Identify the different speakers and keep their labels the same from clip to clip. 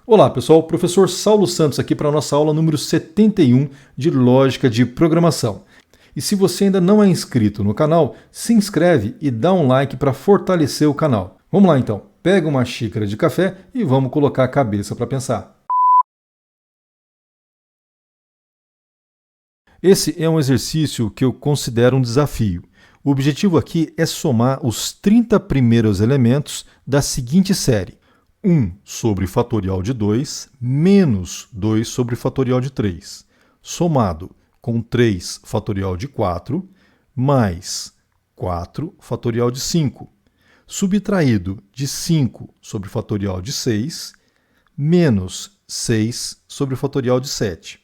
Speaker 1: Olá pessoal, professor Saulo Santos aqui para a nossa aula número 71 de Lógica de Programação. E se você ainda não é inscrito no canal, se inscreve e dá um like para fortalecer o canal. Vamos lá então, pega uma xícara de café e vamos colocar a cabeça para pensar. Esse é um exercício que eu considero um desafio. O objetivo aqui é somar os 30 primeiros elementos da seguinte série: 1 sobre fatorial de 2 menos 2 sobre fatorial de 3, somado com 3 fatorial de 4 mais 4 fatorial de 5, subtraído de 5 sobre fatorial de 6 menos 6 sobre fatorial de 7,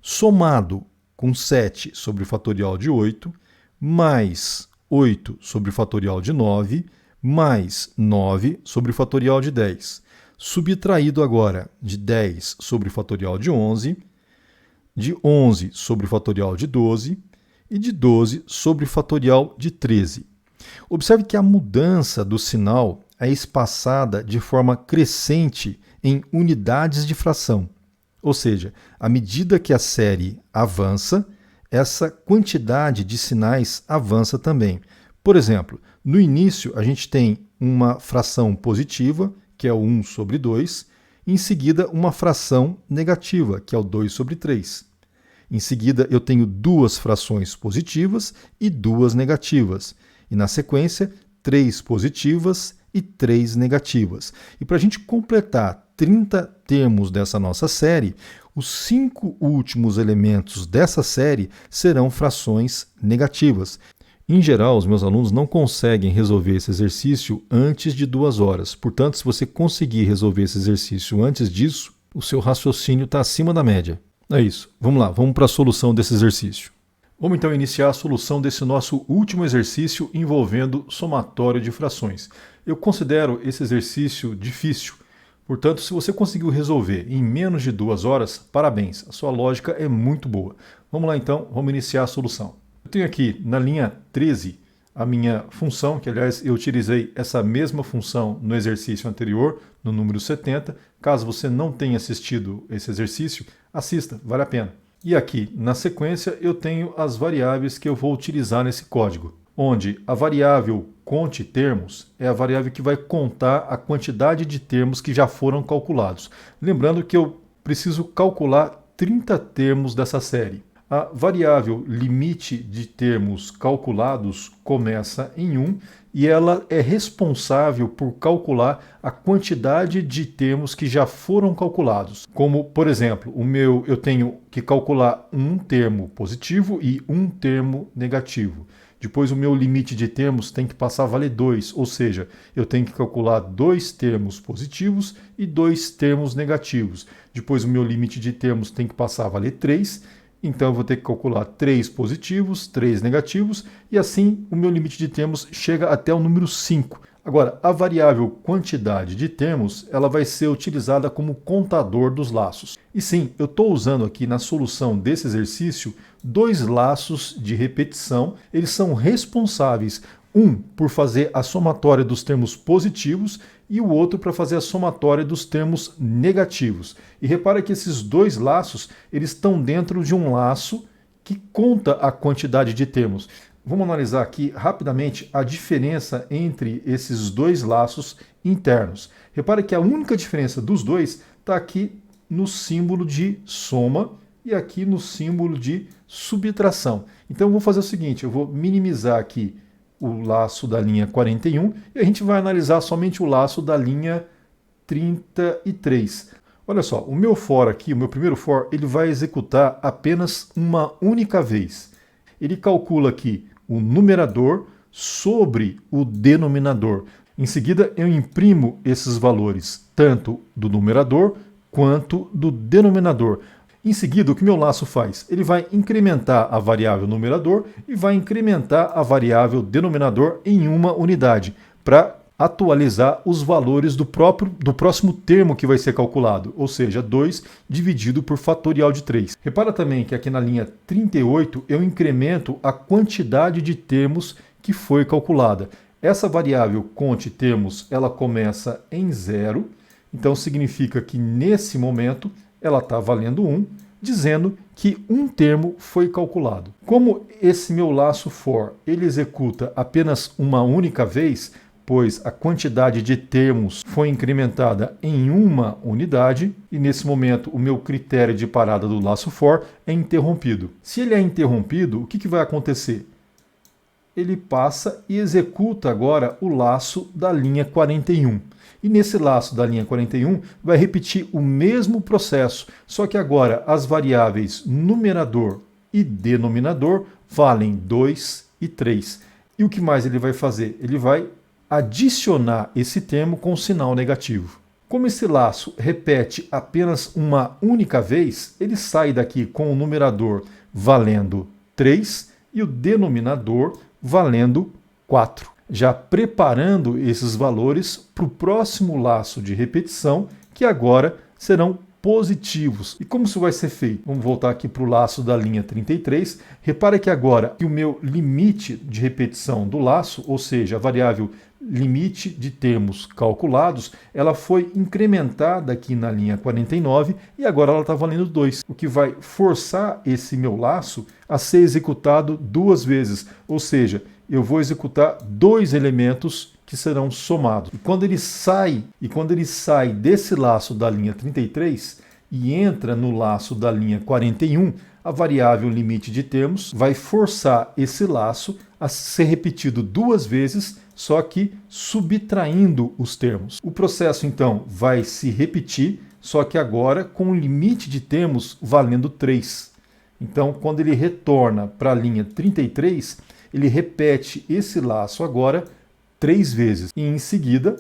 Speaker 1: somado com 7 sobre fatorial de 8 mais 8 sobre fatorial de 9 mais 9 sobre fatorial de 10, subtraído agora de 10 sobre fatorial de 11 sobre fatorial de 12 e de 12 sobre fatorial de 13. Observe que a mudança do sinal é espaçada de forma crescente em unidades de fração. Ou seja, à medida que a série avança, essa quantidade de sinais avança também. Por exemplo, no início a gente tem uma fração positiva, que é o 1 sobre 2, em seguida uma fração negativa, que é o 2 sobre 3. Em seguida eu tenho duas frações positivas e duas negativas. E na sequência, 3 positivas e 3 negativas. E para a gente completar 30 termos dessa nossa série, os 5 últimos elementos dessa série serão frações negativas. Em geral, os meus alunos não conseguem resolver esse exercício antes de 2 horas. Portanto, se você conseguir resolver esse exercício antes disso, o seu raciocínio está acima da média. É isso. Vamos lá, vamos para a solução desse exercício. Vamos então iniciar a solução desse nosso último exercício envolvendo somatório de frações. Eu considero esse exercício difícil. Portanto, se você conseguiu resolver em menos de 2 horas, parabéns, a sua lógica é muito boa. Vamos lá então, vamos iniciar a solução. Eu tenho aqui na linha 13 a minha função, que aliás eu utilizei essa mesma função no exercício anterior, no número 70. Caso você não tenha assistido esse exercício, assista, vale a pena. E aqui na sequência eu tenho as variáveis que eu vou utilizar nesse código, onde a variável conte termos é a variável que vai contar a quantidade de termos que já foram calculados. Lembrando que eu preciso calcular 30 termos dessa série. A variável limite de termos calculados começa em 1 e ela é responsável por calcular a quantidade de termos que já foram calculados. Como, por exemplo, eu tenho que calcular um termo positivo e um termo negativo. Depois o meu limite de termos tem que passar a valer 2, ou seja, eu tenho que calcular 2 termos positivos e 2 termos negativos. Depois o meu limite de termos tem que passar a valer 3, então eu vou ter que calcular 3 positivos, 3 negativos, e assim o meu limite de termos chega até o número 5. Agora, a variável quantidade de termos, ela vai ser utilizada como contador dos laços. E sim, eu estou usando aqui na solução desse exercício 2 laços de repetição. Eles são responsáveis, um por fazer a somatória dos termos positivos e o outro para fazer a somatória dos termos negativos. E repara que esses 2 laços, eles estão dentro de um laço que conta a quantidade de termos. Vamos analisar aqui rapidamente a diferença entre esses 2 laços internos. Repara que a única diferença dos dois está aqui no símbolo de soma e aqui no símbolo de subtração. Então eu vou fazer o seguinte, eu vou minimizar aqui o laço da linha 41 e a gente vai analisar somente o laço da linha 33. Olha só, o meu for aqui, o meu primeiro for, ele vai executar apenas uma única vez. Ele calcula aqui o numerador sobre o denominador. Em seguida, eu imprimo esses valores, tanto do numerador quanto do denominador. Em seguida, o que meu laço faz? Ele vai incrementar a variável numerador e vai incrementar a variável denominador em uma unidade, para atualizar os valores do próximo termo que vai ser calculado, ou seja, 2 dividido por fatorial de 3. Repara também que aqui na linha 38 eu incremento a quantidade de termos que foi calculada. Essa variável conte termos, ela começa em 0, Então significa que nesse momento ela está valendo 1, dizendo que um termo foi calculado. Como esse meu laço for, ele executa apenas uma única vez, pois a quantidade de termos foi incrementada em uma unidade, e nesse momento o meu critério de parada do laço for é interrompido. Se ele é interrompido, o que vai acontecer? Ele passa e executa agora o laço da linha 41. E nesse laço da linha 41 vai repetir o mesmo processo, só que agora as variáveis numerador e denominador valem 2 e 3. E o que mais ele vai fazer? Ele vai adicionar esse termo com sinal negativo. Como esse laço repete apenas uma única vez, ele sai daqui com o numerador valendo 3 e o denominador valendo 4, já preparando esses valores para o próximo laço de repetição, que agora serão positivos. E como isso vai ser feito? Vamos voltar aqui para o laço da linha 33. Repare que agora que o meu limite de repetição do laço, ou seja, a variável limite de termos calculados, ela foi incrementada aqui na linha 49 e agora ela está valendo 2, o que vai forçar esse meu laço a ser executado 2 vezes, ou seja, eu vou executar 2 elementos que serão somados. E quando ele sai desse laço da linha 33 e entra no laço da linha 41, a variável limite de termos vai forçar esse laço a ser repetido 2 vezes, só que subtraindo os termos. O processo então vai se repetir, só que agora com o limite de termos valendo 3. Então, quando ele retorna para a linha 33, ele repete esse laço agora 3 vezes. E em seguida,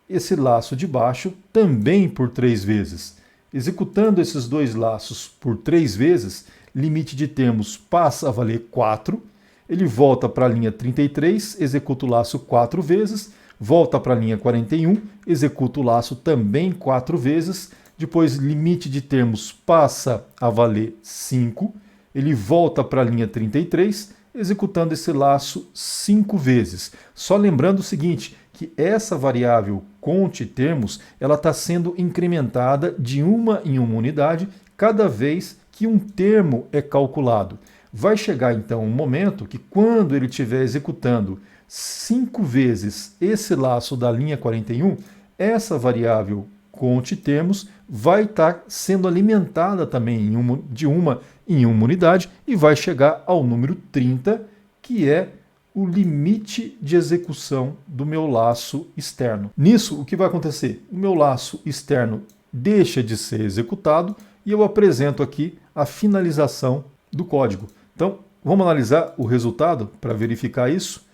Speaker 1: esse laço de baixo também por 3 vezes. Executando esses 2 laços por 3 vezes, limite de termos passa a valer 4. Ele volta para a linha 33, executa o laço 4 vezes, volta para a linha 41, executa o laço também 4 vezes, depois limite de termos passa a valer 5, ele volta para a linha 33, executando esse laço 5 vezes. Só lembrando o seguinte, que essa variável conte termos, ela está sendo incrementada de uma em uma unidade cada vez que um termo é calculado. Vai chegar então um momento que quando ele estiver executando 5 vezes esse laço da linha 41, essa variável conte termos vai estar sendo alimentada também de uma em uma unidade e vai chegar ao número 30, que é o limite de execução do meu laço externo. Nisso, o que vai acontecer? O meu laço externo deixa de ser executado e eu apresento aqui a finalização do código. Então, vamos analisar o resultado para verificar isso?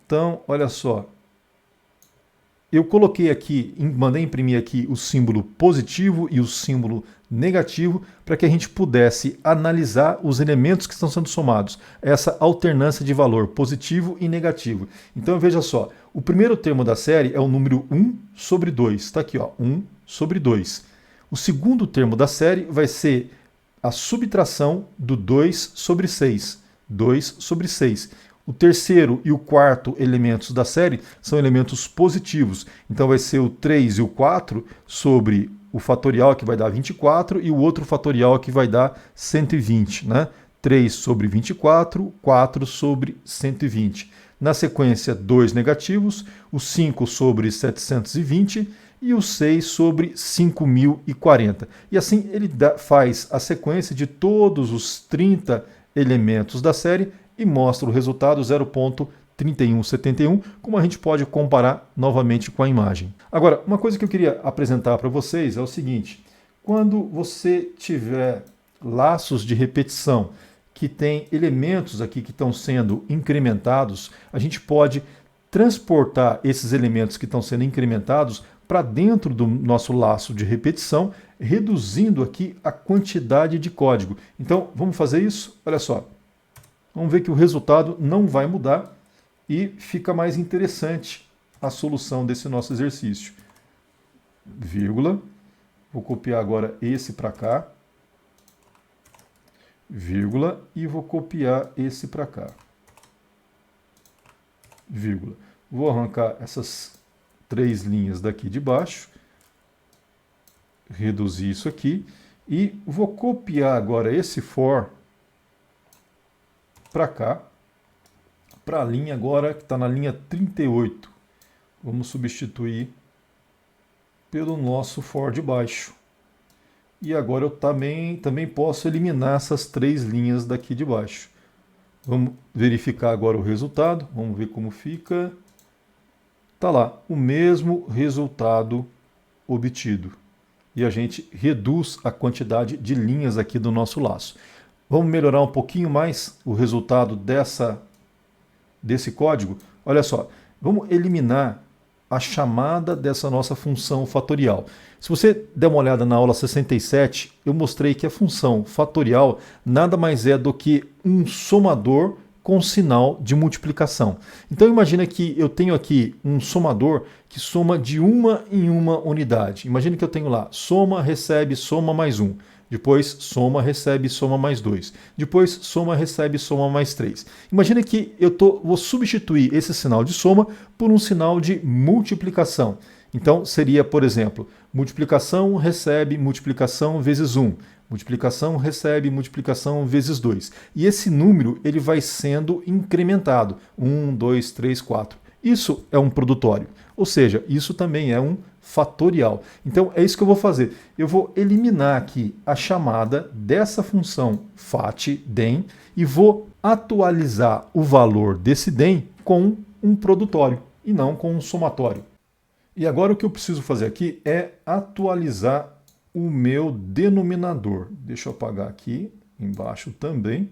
Speaker 1: Então, olha só. Eu coloquei aqui, mandei imprimir aqui o símbolo positivo e o símbolo negativo para que a gente pudesse analisar os elementos que estão sendo somados. Essa alternância de valor positivo e negativo. Então, veja só. O primeiro termo da série é o número 1 sobre 2. Está aqui, ó, 1 sobre 2. O segundo termo da série vai ser a subtração do 2 sobre 6. 2 sobre 6. O terceiro e o quarto elementos da série são elementos positivos. Então vai ser o 3 e o 4 sobre o fatorial, que vai dar 24, e o outro fatorial, que vai dar 120. Né? 3 sobre 24, 4 sobre 120. Na sequência, 2 negativos, o 5 sobre 720 e o 6 sobre 5.040. E assim ele faz a sequência de todos os 30 elementos da série e mostra o resultado 0.3171, como a gente pode comparar novamente com a imagem. Agora, uma coisa que eu queria apresentar para vocês é o seguinte: quando você tiver laços de repetição que tem elementos aqui que estão sendo incrementados, a gente pode transportar esses elementos que estão sendo incrementados para dentro do nosso laço de repetição, reduzindo aqui a quantidade de código. Então, vamos fazer isso? Olha só. Vamos ver que o resultado não vai mudar e fica mais interessante a solução desse nosso exercício. Vírgula. Vou copiar agora esse para cá. Vírgula. E vou copiar esse para cá. Vírgula. Vou arrancar essas 3 linhas daqui de baixo. reduzir isso aqui e vou copiar agora esse for para cá, para a linha agora que está na linha 38. Vamos substituir pelo nosso for de baixo. E agora eu também posso eliminar essas 3 linhas daqui de baixo. Vamos verificar agora o resultado, vamos ver como fica. Está lá, o mesmo resultado obtido. E a gente reduz a quantidade de linhas aqui do nosso laço. Vamos melhorar um pouquinho mais o resultado desse código? Olha só, vamos eliminar a chamada dessa nossa função fatorial. Se você der uma olhada na aula 67, eu mostrei que a função fatorial nada mais é do que um somador com sinal de multiplicação. Então imagina que eu tenho aqui um somador que soma de uma em uma unidade. Imagina que eu tenho lá soma, recebe, soma mais 1. Depois soma, recebe, soma mais 2. Depois soma, recebe, soma mais 3. Imagina que vou substituir esse sinal de soma por um sinal de multiplicação. Então seria, por exemplo, multiplicação recebe multiplicação vezes 1. Multiplicação recebe multiplicação vezes 2. E esse número ele vai sendo incrementado. 1, 2, 3, 4. Isso é um produtório. Ou seja, isso também é um fatorial. Então é isso que eu vou fazer. Eu vou eliminar aqui a chamada dessa função fat_den e vou atualizar o valor desse den com um produtório e não com um somatório. E agora o que eu preciso fazer aqui é atualizar o meu denominador. Deixa eu apagar aqui embaixo também.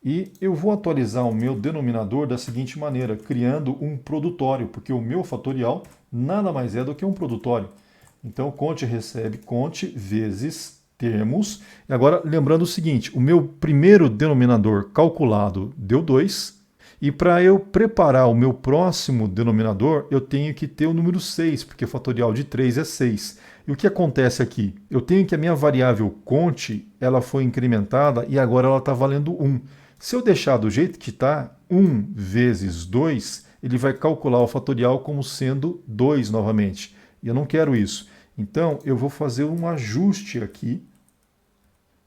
Speaker 1: E eu vou atualizar o meu denominador da seguinte maneira, criando um produtório, porque o meu fatorial nada mais é do que um produtório. Então, conte recebe conte vezes termos. E agora, lembrando o seguinte, o meu primeiro denominador calculado deu 2. E para eu preparar o meu próximo denominador, eu tenho que ter o número 6, porque o fatorial de 3 é 6. E o que acontece aqui? Eu tenho que a minha variável conte, ela foi incrementada e agora ela está valendo 1. Se eu deixar do jeito que está, 1 vezes 2, ele vai calcular o fatorial como sendo 2 novamente. E eu não quero isso. Então, eu vou fazer um ajuste aqui.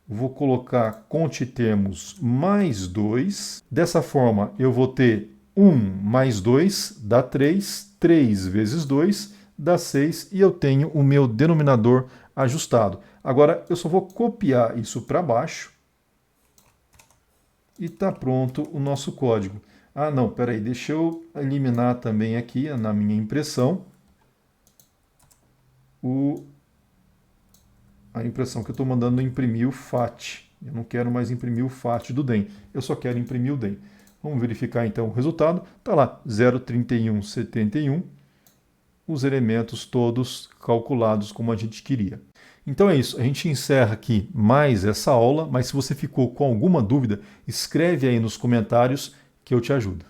Speaker 1: Vou colocar conte termos mais 2. Dessa forma, eu vou ter 1 mais 2 dá 3. 3 vezes 2 dá 6. E eu tenho o meu denominador ajustado. Agora, eu só vou copiar isso para baixo. E está pronto o nosso código. Ah, não, peraí, deixa eu eliminar também aqui na minha impressão a impressão que eu estou mandando imprimir o FAT. Eu não quero mais imprimir o FAT do DEM, eu só quero imprimir o DEM. Vamos verificar então o resultado. Está lá, 0,3171, os elementos todos calculados como a gente queria. Então é isso, a gente encerra aqui mais essa aula, mas se você ficou com alguma dúvida, escreve aí nos comentários que eu te ajudo.